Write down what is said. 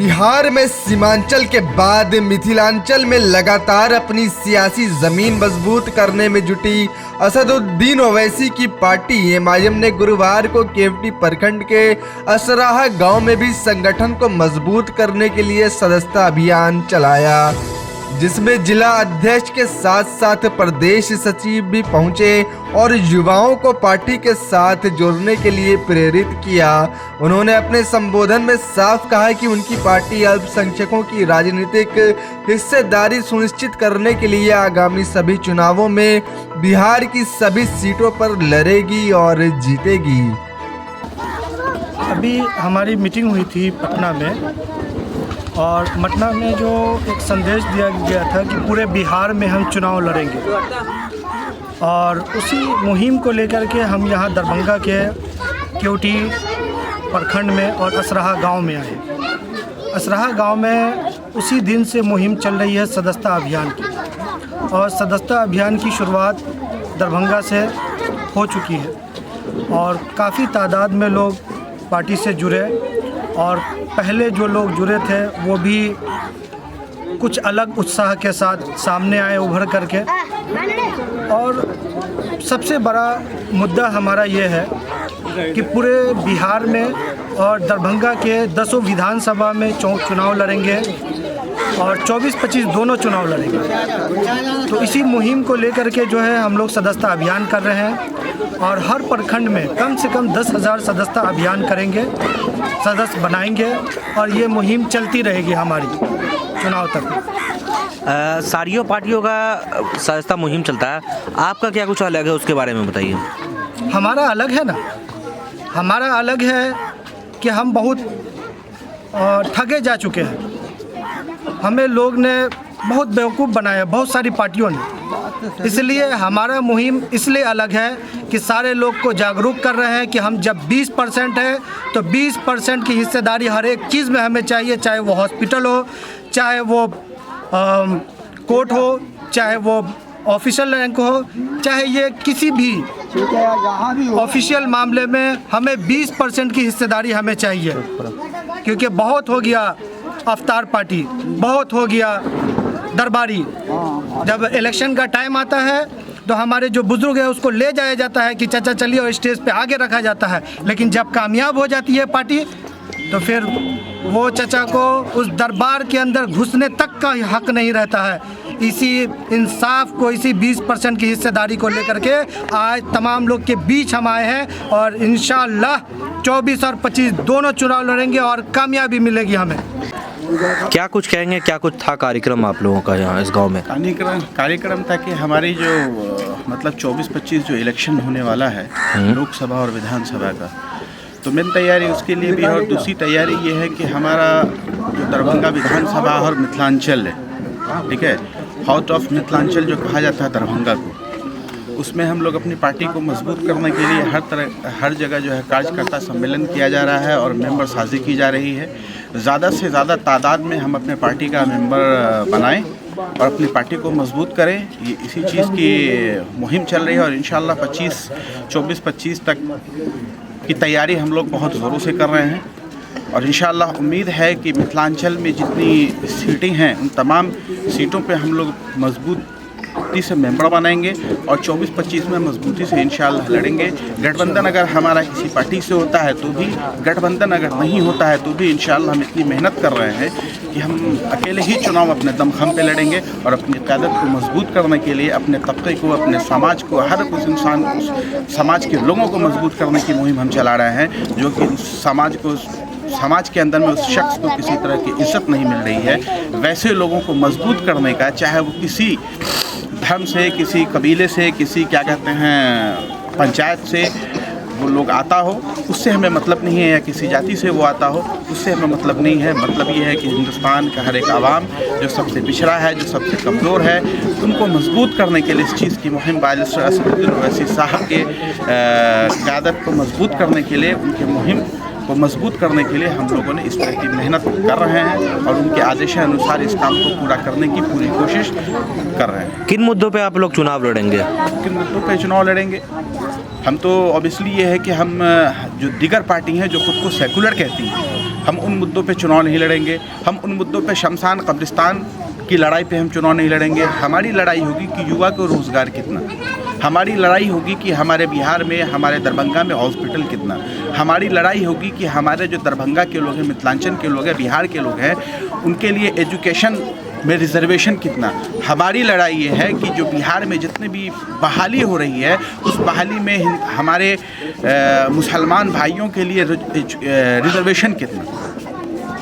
बिहार में सीमांचल के बाद मिथिलांचल में लगातार अपनी सियासी जमीन मजबूत करने में जुटी असदुद्दीन ओवैसी की पार्टी एमआईएम ने गुरुवार को केवटी प्रखंड के असराहा गांव में भी संगठन को मजबूत करने के लिए सदस्यता अभियान चलाया, जिसमें जिला अध्यक्ष के साथ साथ प्रदेश सचिव भी पहुंचे और युवाओं को पार्टी के साथ जोड़ने के लिए प्रेरित किया। उन्होंने अपने संबोधन में साफ कहा कि उनकी पार्टी अल्पसंख्यकों की राजनीतिक हिस्सेदारी सुनिश्चित करने के लिए आगामी सभी चुनावों में बिहार की सभी सीटों पर लड़ेगी और जीतेगी। अभी हमारी मीटिंग हुई थी पटना में, और पटना में जो एक संदेश दिया गया था कि पूरे बिहार में हम चुनाव लड़ेंगे, और उसी मुहिम को लेकर के हम यहाँ दरभंगा के केवटी प्रखंड में और असराहा गांव में आए। असराहा गांव में उसी दिन से मुहिम चल रही है सदस्यता अभियान की, और सदस्यता अभियान की शुरुआत दरभंगा से हो चुकी है और काफ़ी तादाद में लोग पार्टी से जुड़े, और पहले जो लोग जुड़े थे वो भी कुछ अलग उत्साह के साथ सामने आए उभर करके। और सबसे बड़ा मुद्दा हमारा ये है कि पूरे बिहार में और दरभंगा के 10 विधानसभा में चुनाव लड़ेंगे और 24-25 दोनों चुनाव लड़ेंगे। तो इसी मुहिम को लेकर के जो है हम लोग सदस्यता अभियान कर रहे हैं, और हर प्रखंड में कम से कम 10,000 सदस्यता अभियान करेंगे, सदस्य बनाएंगे, और ये मुहिम चलती रहेगी हमारी चुनाव तक। सारियों पार्टियों का सदस्यता मुहिम चलता है, आपका क्या कुछ अलग है उसके बारे में बताइए। हमारा अलग है ना, हमारा अलग है कि हम बहुत ठगे जा चुके हैं। हमें लोग ने बहुत बेवकूफ़ बनाया, बहुत सारी पार्टियों ने। इसलिए हमारा मुहिम इसलिए अलग है कि सारे लोग को जागरूक कर रहे हैं कि हम जब 20% है तो 20% की हिस्सेदारी हर एक चीज़ में हमें चाहिए, चाहे वो हॉस्पिटल हो, चाहे वो कोर्ट हो, चाहे वो ऑफिशियल रैंक हो, चाहे ये किसी भी ऑफिशियल मामले में हमें 20% की हिस्सेदारी हमें चाहिए। क्योंकि बहुत हो गया अवतार पार्टी, बहुत हो गया दरबारी। जब इलेक्शन का टाइम आता है तो हमारे जो बुजुर्ग है उसको ले जाया जाता है कि चाचा चलिए, और स्टेज पे आगे रखा जाता है। लेकिन जब कामयाब हो जाती है पार्टी तो फिर वो चाचा को उस दरबार के अंदर घुसने तक का हक नहीं रहता है। इसी इंसाफ को, इसी 20% की हिस्सेदारी को लेकर के आज तमाम लोग के बीच हम आए हैं, और इंशाअल्लाह 24 और 25 दोनों चुनाव लड़ेंगे और कामयाबी मिलेगी हमें। क्या कुछ कहेंगे, क्या कुछ था कार्यक्रम आप लोगों का यहाँ इस गांव में? कार्यक्रम था कि हमारी जो मतलब 24-25 जो इलेक्शन होने वाला है लोकसभा और विधानसभा का, तो मेन तैयारी उसके लिए भी, और दूसरी तैयारी ये है कि हमारा जो दरभंगा विधानसभा और मिथिलांचल है, ठीक है, हाउस ऑफ मिथिलांचल जो कहा जाता है दरभंगा को, उसमें हम लोग अपनी पार्टी को मजबूत करने के लिए हर जगह जो है कार्यकर्ता सम्मेलन किया जा रहा है और मेंबर साझी की जा रही है। ज़्यादा से ज़्यादा तादाद में हम अपने पार्टी का मेंबर बनाएं और अपनी पार्टी को मजबूत करें, ये इसी चीज़ की मुहिम चल रही है। और इंशाअल्लाह 24-25 तक की तैयारी हम लोग बहुत ज़ोरों से कर रहे हैं, और इंशाअल्लाह उम्मीद है कि मिथिलांचल में जितनी सीटें हैं उन तमाम सीटों पे हम लोग मजबूती से मेंबर बनाएंगे और 24-25 में मजबूती से इंशाअल्लाह लड़ेंगे। गठबंधन अगर हमारा किसी पार्टी से होता है तो भी, गठबंधन अगर नहीं होता है तो भी इंशाअल्लाह हम इतनी मेहनत कर रहे हैं कि हम अकेले ही चुनाव अपने दमखम पे लड़ेंगे, और अपनी क़यादत को मजबूत करने के लिए अपने तबके को, अपने समाज को, हर उस इंसान, समाज के लोगों को मजबूत करने की मुहिम हम चला रहे हैं, जो कि समाज के अंदर में उस शख्स को किसी तरह की इज्जत नहीं मिल रही है, वैसे लोगों को मजबूत करने का, चाहे वो किसी धर्म से, किसी कबीले से, किसी क्या कहते हैं पंचायत से वो लोग आता हो, उससे हमें मतलब नहीं है, या किसी जाति से वो आता हो उससे हमें मतलब नहीं है। मतलब ये है कि हिंदुस्तान का हर एक आवाम जो सबसे पिछड़ा है, जो सबसे कमज़ोर है, उनको मजबूत करने के लिए इस चीज़ की मुहिम बारिश असदुद्दीन ओवैसी साहब के क़यादत को मजबूत करने के लिए, उनकी मुहिम को मजबूत करने के लिए हम लोगों ने इस तरह की मेहनत कर रहे हैं, और उनके आदेशानुसार इस काम को पूरा करने की पूरी कोशिश कर रहे हैं। किन मुद्दों पे आप लोग चुनाव लड़ेंगे? किन मुद्दों पे चुनाव लड़ेंगे? हम तो ऑब्वियसली ये है कि हम जो दीगर पार्टी हैं जो खुद को सेकुलर कहती हैं, हम उन मुद्दों पे चुनाव नहीं लड़ेंगे। हम उन मुद्दों पे शमशान कब्रिस्तान की लड़ाई पे हम चुनाव नहीं लड़ेंगे। हमारी लड़ाई होगी कि युवा को रोज़गार कितना, हमारी लड़ाई होगी कि हमारे बिहार में, हमारे दरभंगा में हॉस्पिटल कितना, हमारी लड़ाई होगी कि हमारे जो दरभंगा के लोग हैं, मिथिलांचल के लोग हैं, बिहार के लोग हैं, उनके लिए एजुकेशन में रिजर्वेशन कितना। हमारी लड़ाई ये है कि जो बिहार में जितने भी बहाली हो रही है उस बहाली में हमारे मुसलमान भाइयों के लिए रिजर्वेशन कितना।